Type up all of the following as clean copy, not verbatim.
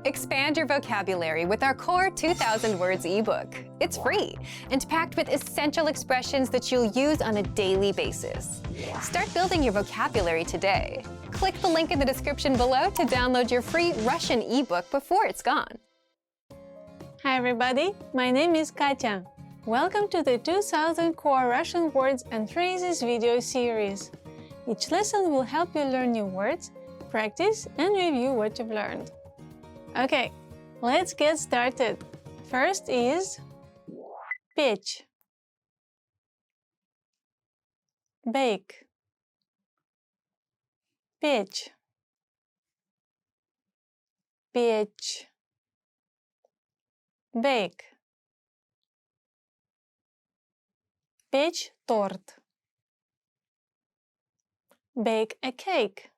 Expand your vocabulary with our Core 2000 Words ebook. It's free and packed with essential expressions that you'll use on a daily basis. Start building your vocabulary today. Click the link in the description below to download your free Russian ebook before it's gone. Hi everybody, my name is Katya. Welcome to the 2000 Core Russian Words and Phrases video series. Each lesson will help you learn new words, practice and review what you've learned. Okay, let's get started. First is печь, bake, печь, печь, bake, печь торт, bake a cake,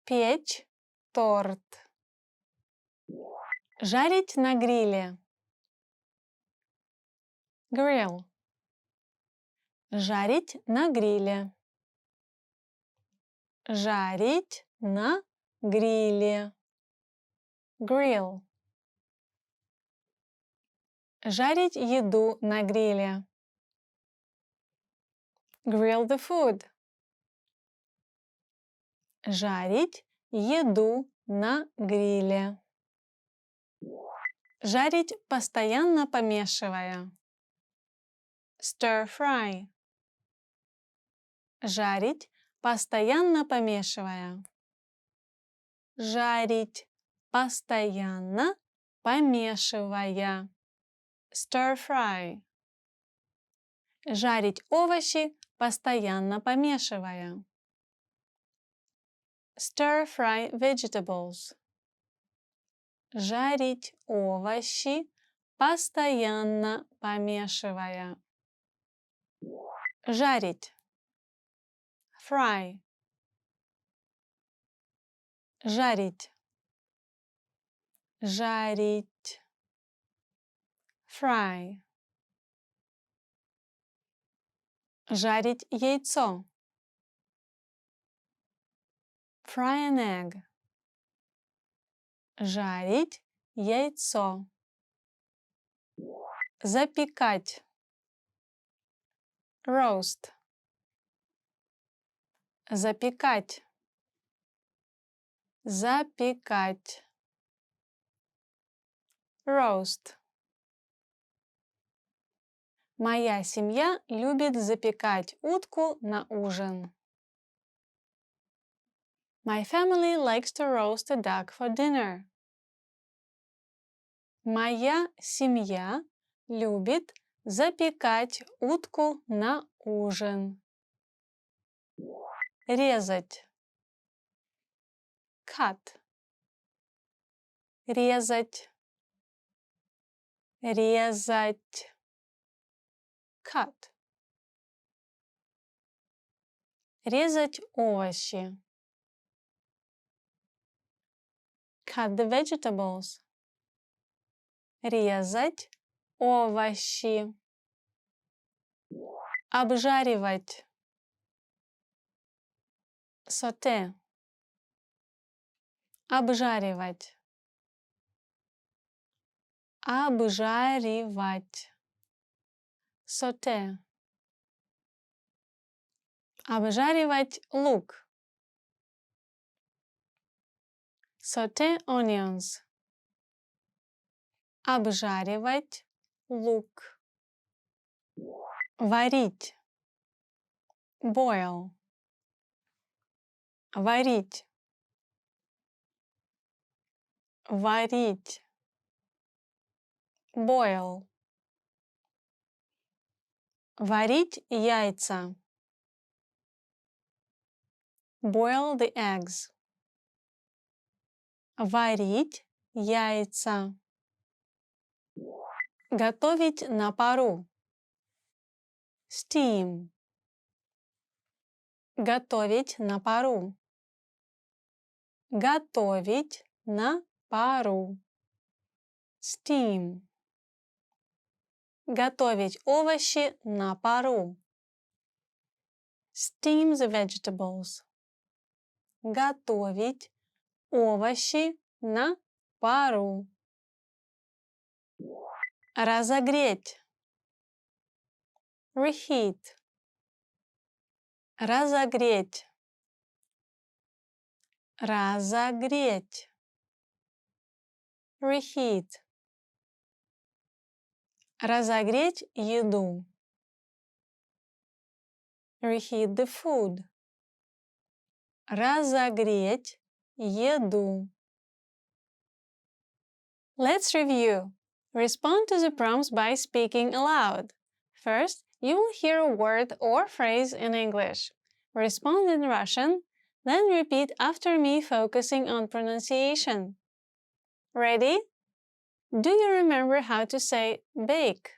печь торт, жарить на гриле, grill, жарить на гриле, жарить на гриле, grill, жарить еду на гриле, grill the food, жарить еду на гриле, жарить постоянно помешивая, stir fry, жарить постоянно помешивая, жарить постоянно помешивая, stir fry, жарить овощи постоянно помешивая, stir fry vegetables, жарить овощи постоянно помешивая, жарить, fry, жарить, жарить, fry, жарить яйцо, fry an egg, жарить яйцо, запекать, roast, запекать, запекать, roast. Моя семья любит запекать утку на ужин. My family likes to roast a duck for dinner. Моя семья любит запекать утку на ужин. Резать, cut, резать, резать, cut. Резать овощи. Cut the vegetables. Резать овощи. Обжаривать. Sauté. Обжаривать. Обжаривать. Sauté. Обжаривать лук. Sauté onions. Обжаривать лук. Варить. Boil. Варить. Варить. Boil. Варить яйца. Boil the eggs. Варить яйца. Готовить на пару. Steam. Готовить на пару. Готовить на пару. Steam. Готовить овощи на пару. Steam the vegetables. Готовить овощи на пару. Разогреть. Reheat. Разогреть. Разогреть. Reheat. Разогреть еду. Reheat the food. Разогреть еду. Let's review. Respond to the prompts by speaking aloud. First, you will hear a word or phrase in English. Respond in Russian, then repeat after me, focusing on pronunciation. Ready? Do you remember how to say bake?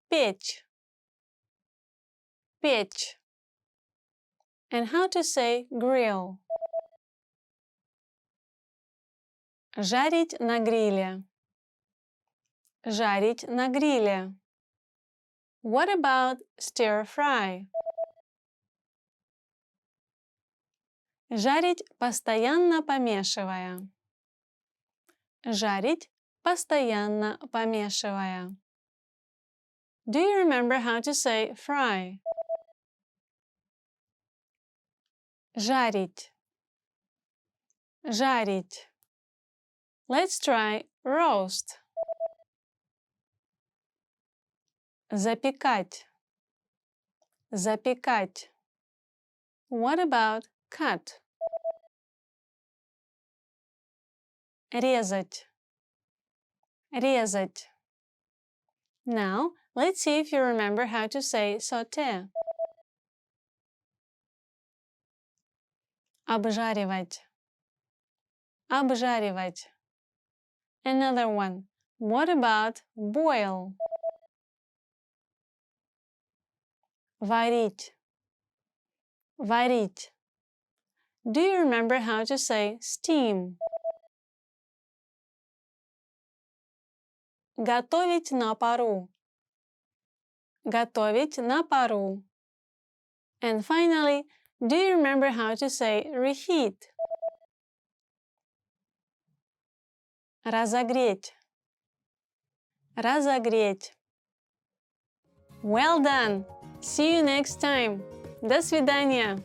Печь. Печь. And how to say grill? Жарить на гриле. Жарить на гриле. What about stir-fry? Жарить, постоянно помешивая. Жарить, постоянно помешивая. Do you remember how to say fry? Жарить. Жарить. Let's try roast. Запекать. Запекать. What about cut? Резать. Резать. Now, let's see if you remember how to say sauté. Обжаривать. Обжаривать. Another one. What about boil? Варить. Варить. Do you remember how to say steam? Готовить на пару. Готовить на пару. And finally, do you remember how to say reheat? Разогреть. Разогреть. Well done! See you next time. До свидания!